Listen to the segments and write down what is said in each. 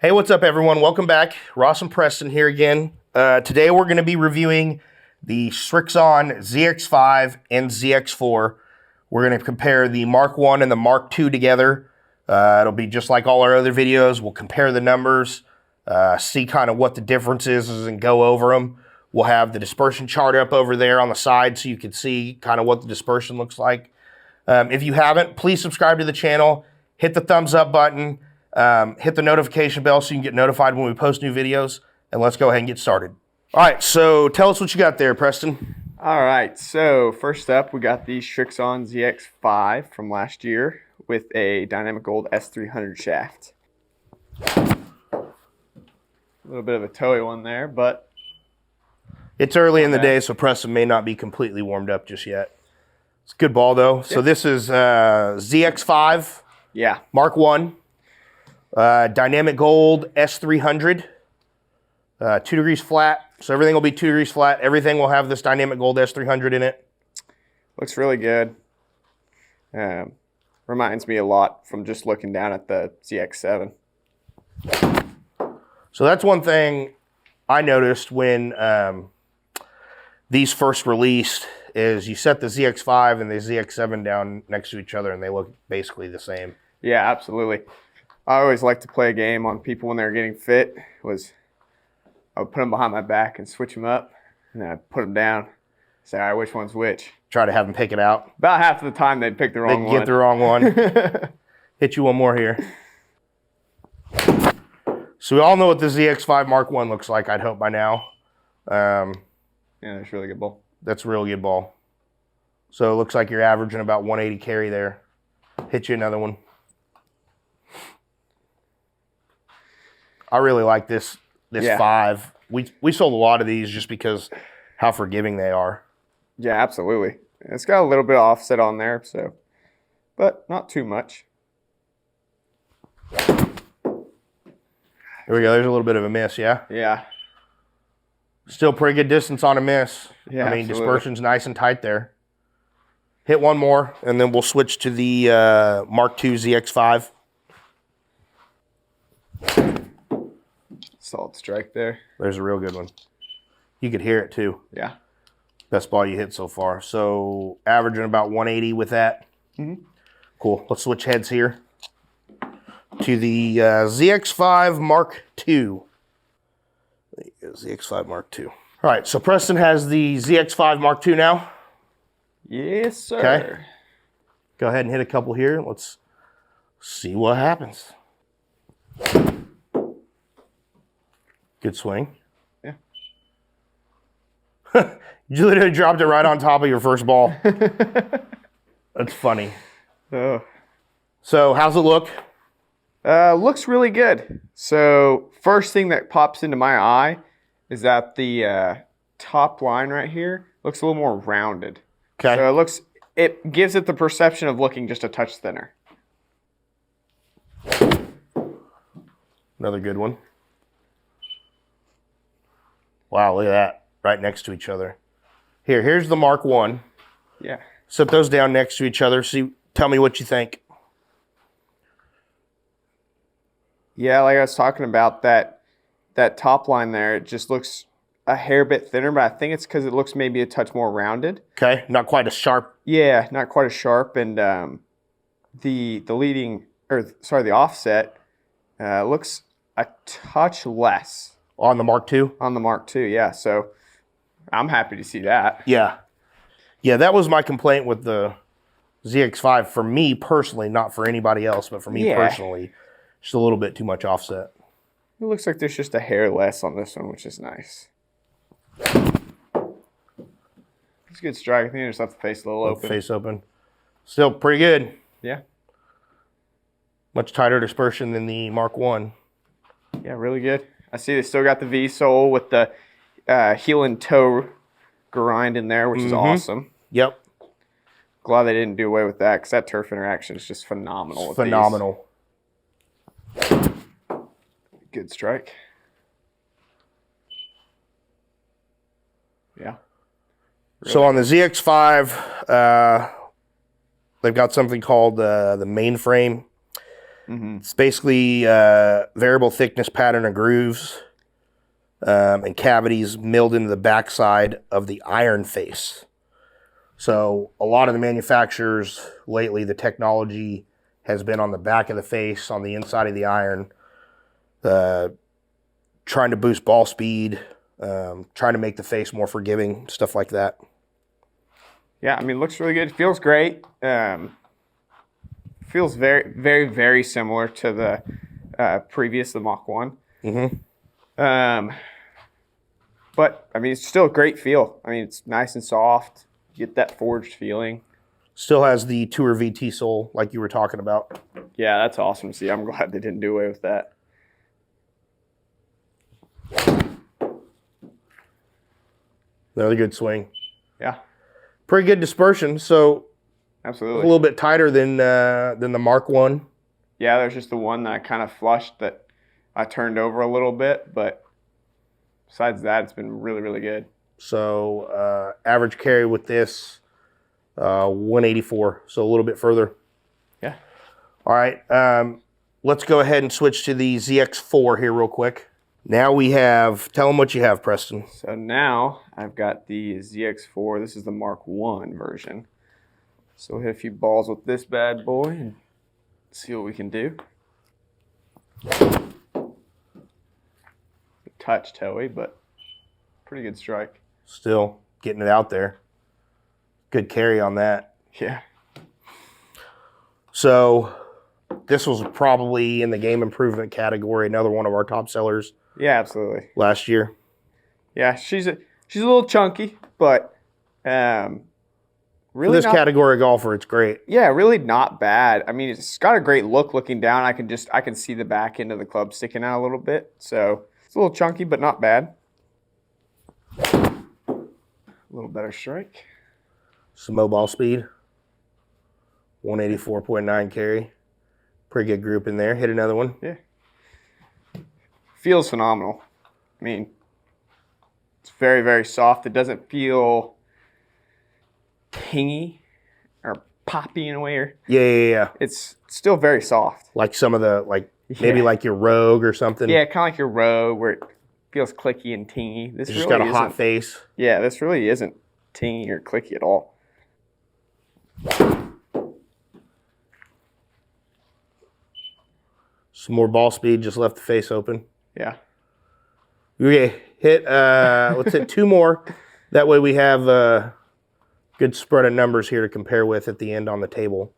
Hey, what's up, everyone? Welcome back. Ross and Preston here again. Today we're going to be reviewing the Srixon ZX5 and ZX4. We're going to compare the Mark 1 and the Mark 2 together. It'll be just like all our other videos. We'll compare the numbers, see kind of what the difference is and go over them. We'll have the dispersion chart up over there on the side so you can see kind of what the dispersion looks like. If you haven't, please subscribe to the channel. Hit the thumbs up button. Hit the notification bell so you can get notified when we post new videos, and let's go ahead and get started. All right, so tell us what you got there, Preston. All right, so first up, we got the Srixon ZX5 from last year with a dynamic gold S300 shaft. A little bit of a towy one there, but it's early in the day, so Preston may not be completely warmed up just yet. It's a good ball, though. Yep. So this is ZX5, Mark 1. Dynamic gold S300, 2 degrees flat. So everything will be 2 degrees flat. Everything will have this dynamic gold S300 in it. Looks really good. Reminds me a lot from just looking down at the ZX7. So that's one thing I noticed when these first released is you set the ZX5 and the ZX7 down next to each other and they look basically the same. Yeah, absolutely. I always like to play a game on people when they're getting fit. I would put them behind my back and switch them up, and then I'd put them down, say, all right, which one's which? Try to have them pick it out. About half of the time, they'd pick the wrong one. They'd get the wrong one. Hit you one more here. So we all know what the ZX5 Mark 1 looks like, I'd hope by now. Yeah, that's a really good ball. That's a really good ball. So it looks like you're averaging about 180 carry there. Hit you another one. I really like this 5. We sold a lot of these just because how forgiving they are. Yeah, absolutely. It's got a little bit of offset on there, so, but not too much. There we go. There's a little bit of a miss, yeah? Yeah. Still pretty good distance on a miss. Yeah, I mean, absolutely. Dispersion's nice and tight there. Hit one more, and then we'll switch to the Mark II ZX5. Solid strike there. There's a real good one. You could hear it too. Yeah. Best ball you hit so far. So averaging about 180 with that. Mm-hmm. Cool. Let's switch heads here to the ZX5 Mark II. There you go, ZX5 Mark II. All right, so Preston has the ZX5 Mark II now. Yes, sir. Okay. Go ahead and hit a couple here. Let's see what happens. Good swing. Yeah. You literally dropped it right on top of your first ball. That's funny. Oh. So how's it look? Looks really good. So first thing that pops into my eye is that the top line right here looks a little more rounded. Okay. So it gives it the perception of looking just a touch thinner. Another good one. Wow, look at that. Right next to each other. Here's the Mark 1. Yeah. Set those down next to each other. Tell me what you think. Yeah, like I was talking about, that top line there, it just looks a hair bit thinner, but I think it's because it looks maybe a touch more rounded. Okay, not quite as sharp. Yeah, not quite as sharp, and the offset looks a touch less. On the Mark II? On the Mark II, yeah. So I'm happy to see that. Yeah. Yeah, that was my complaint with the ZX5 for me personally, not for anybody else, but for me personally, just a little bit too much offset. It looks like there's just a hair less on this one, which is nice. It's a good strike. I think I just left the face a little open. Face open. Still pretty good. Yeah. Much tighter dispersion than the Mark 1. Yeah, really good. I see they still got the V-sole with the heel and toe grind in there, which is awesome. Yep. Glad they didn't do away with that because that turf interaction is just phenomenal. Phenomenal. Good strike. Yeah. Really. So on the ZX5, they've got something called the mainframe. It's basically variable thickness pattern of grooves and cavities milled into the backside of the iron face. So a lot of the manufacturers lately, the technology has been on the back of the face, on the inside of the iron, trying to boost ball speed, trying to make the face more forgiving, stuff like that. Yeah, I mean, it looks really good. It feels great. Feels very, very, very similar to the previous, the Mach 1. But, I mean, it's still a great feel. I mean, it's nice and soft. You get that forged feeling. Still has the Tour VT sole like you were talking about. Yeah, that's awesome to see. I'm glad they didn't do away with that. Another good swing. Yeah. Pretty good dispersion. So Absolutely. a little bit tighter than the Mark 1. Yeah, there's just the one that I kind of flushed that I turned over a little bit, but besides that, it's been really, really good. So average carry with this, 184, so a little bit further. Yeah. All right, let's go ahead and switch to the ZX4 here real quick. Now we have, tell them what you have, Preston. So now I've got the ZX4. This is the Mark 1 version. So we'll hit a few balls with this bad boy and see what we can do. Touch toey, but pretty good strike. Still getting it out there. Good carry on that. Yeah. So this was probably in the game improvement category, another one of our top sellers. Yeah, absolutely. Last year. Yeah, she's a little chunky, but really for this category golfer, it's great. Yeah, really not bad. I mean, it's got a great look looking down. I can see the back end of the club sticking out a little bit. So it's a little chunky, but not bad. A little better strike. Some ball speed. 184.9 carry. Pretty good group in there. Hit another one. Yeah. Feels phenomenal. I mean, it's very, very soft. It doesn't feel tingy or poppy in a way. Yeah. It's still very soft. Like some of the, maybe like your Rogue or something. Yeah, kind of like your Rogue where it feels clicky and tingy. This just really got a hot face. Yeah, this really isn't tingy or clicky at all. Some more ball speed, just left the face open. Yeah. Okay, let's hit two more. That way we have a good spread of numbers here to compare with at the end on the table.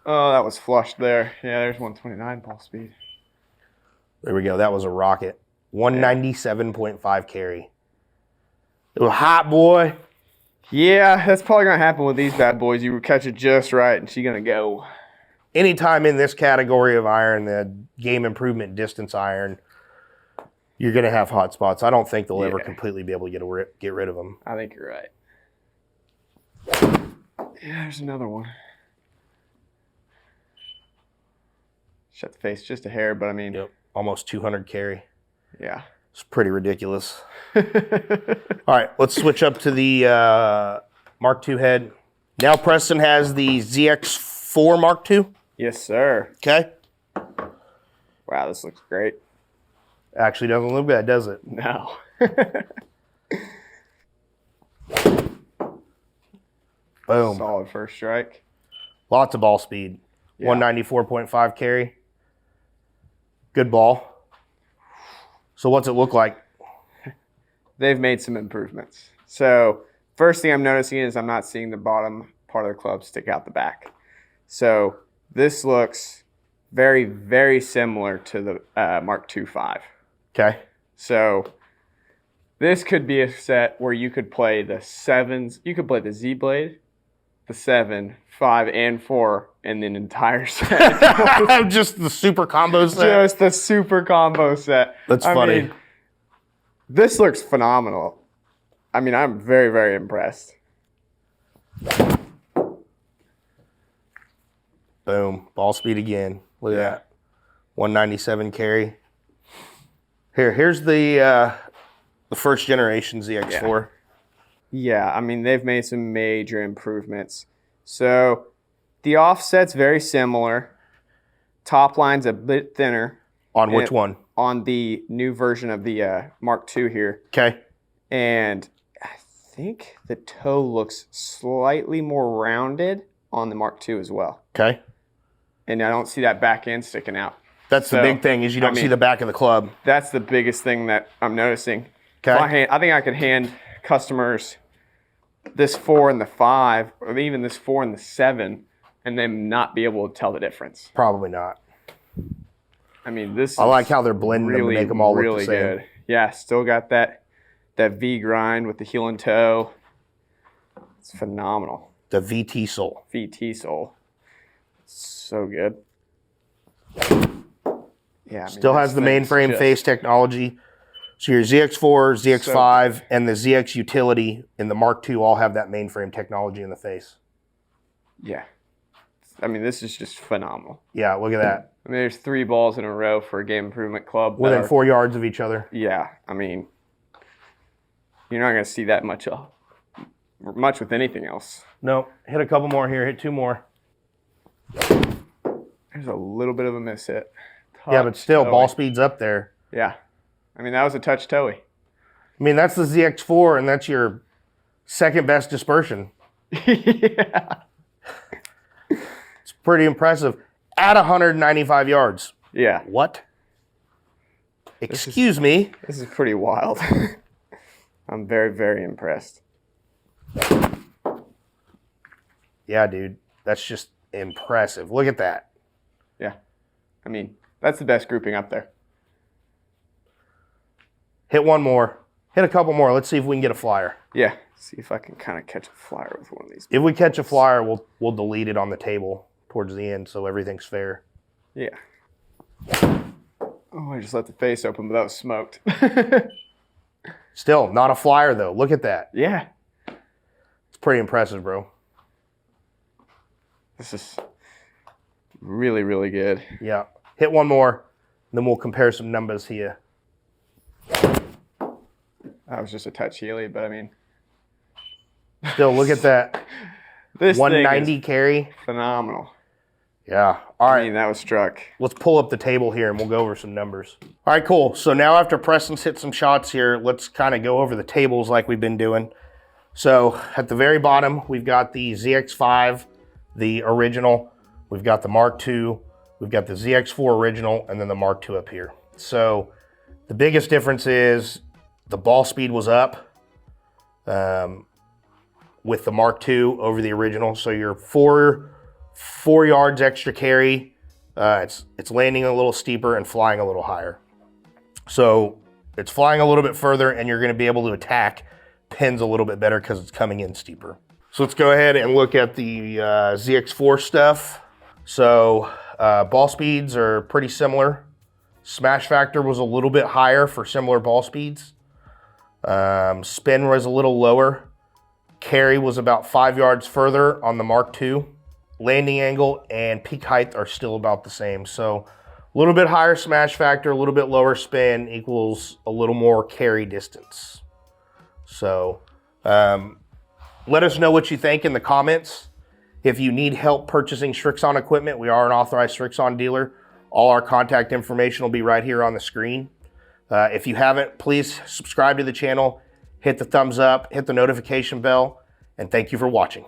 Oh, that was flushed there. Yeah, there's 129 ball speed. There we go. That was a rocket. 197.5 carry. It was hot, boy. Yeah, that's probably going to happen with these bad boys. You catch it just right, and she's going to go. Anytime in this category of iron, the game improvement distance iron, you're going to have hot spots. I don't think they'll ever completely be able to get rid of them. I think you're right. Yeah, there's another one. Shut the face just a hair, but I mean... Yep, almost 200 carry. Yeah. It's pretty ridiculous. All right, let's switch up to the Mark II head. Now Preston has the ZX4 Mark II. Yes, sir. Okay. Wow, this looks great. Actually doesn't look bad, does it? No. Boom. Solid first strike. Lots of ball speed. Yeah. 194.5 carry. Good ball. So what's it look like? They've made some improvements. So first thing I'm noticing is I'm not seeing the bottom part of the club stick out the back. So this looks very, very similar to the Mark II 5. Okay. So this could be a set where you could play the 7s. You could play the Z Blade, the 7, 5, and 4 in an entire set. Just the super combo set? Just the super combo set. That's funny. I mean, this looks phenomenal. I mean, I'm very, very impressed. Boom. Ball speed again. Look at that. 197 carry. Here's the first generation ZX4. Yeah, I mean, they've made some major improvements. So the offset's very similar. top line's a bit thinner. On which one? On the new version of the Mark II here. Okay. And I think the toe looks slightly more rounded on the Mark II as well. Okay. And I don't see that back end sticking out. That's the big thing is you don't see the back of the club. That's the biggest thing that I'm noticing. Okay. I think I could hand customers this 4 and the 5, or even this 4 and the 7, and them not be able to tell the difference. Probably not. I mean, this I like how they're blending them to make them all look the same. Good. Yeah, still got that V grind with the heel and toe. It's phenomenal. The VT sole. VT sole. So good. Yeah. Still has the mainframe face technology. So your ZX4, ZX5, and the ZX Utility in the Mark II all have that mainframe technology in the face. Yeah. I mean, this is just phenomenal. Yeah, look at that. I mean, there's 3 balls in a row for a game improvement club. Within 4 yards of each other. Yeah, I mean, you're not going to see that much with anything else. No, hit a couple more here. Hit 2 more. There's a little bit of a miss hit. Yeah, but still, ball speed's up there. Yeah. I mean, that was a touch toey. I mean, that's the ZX4, and that's your second best dispersion. Yeah. It's pretty impressive. At 195 yards. Yeah. What? Excuse me. This is pretty wild. I'm very, very impressed. Yeah, dude. That's just impressive. Look at that. Yeah. I mean, that's the best grouping up there. Hit 1 more. Hit a couple more. Let's see if we can get a flyer. Yeah. See if I can kind of catch a flyer with one of these. If we catch a flyer, we'll delete it on the table towards the end so everything's fair. Yeah. Oh, I just let the face open, but that was smoked. Still, not a flyer, though. Look at that. Yeah. It's pretty impressive, bro. This is really, really good. Yeah. Hit 1 more, then we'll compare some numbers here. That was just a touch heely, but I mean. Still, look at that. This 190 carry. Phenomenal. Yeah. All right. I mean, that was struck. Let's pull up the table here and we'll go over some numbers. All right, cool. So now after Preston's hit some shots here, let's kind of go over the tables like we've been doing. So at the very bottom, we've got the ZX5, the original. We've got the Mark II. We've got the ZX4 original, and then the Mark II up here. So the biggest difference is the ball speed was up with the Mark II over the original. So you're 4 yards extra carry. It's landing a little steeper and flying a little higher. So it's flying a little bit further and you're gonna be able to attack pins a little bit better because it's coming in steeper. So let's go ahead and look at the ZX4 stuff. So ball speeds are pretty similar. Smash factor was a little bit higher for similar ball speeds. Spin was a little lower. Carry was about 5 yards further on the Mark II. Landing angle and peak height are still about the same. So a little bit higher smash factor, a little bit lower spin equals a little more carry distance. So let us know what you think in the comments. If you need help purchasing Srixon equipment, we are an authorized Srixon dealer. All our contact information will be right here on the screen. If you haven't, please subscribe to the channel, hit the thumbs up, hit the notification bell, and thank you for watching.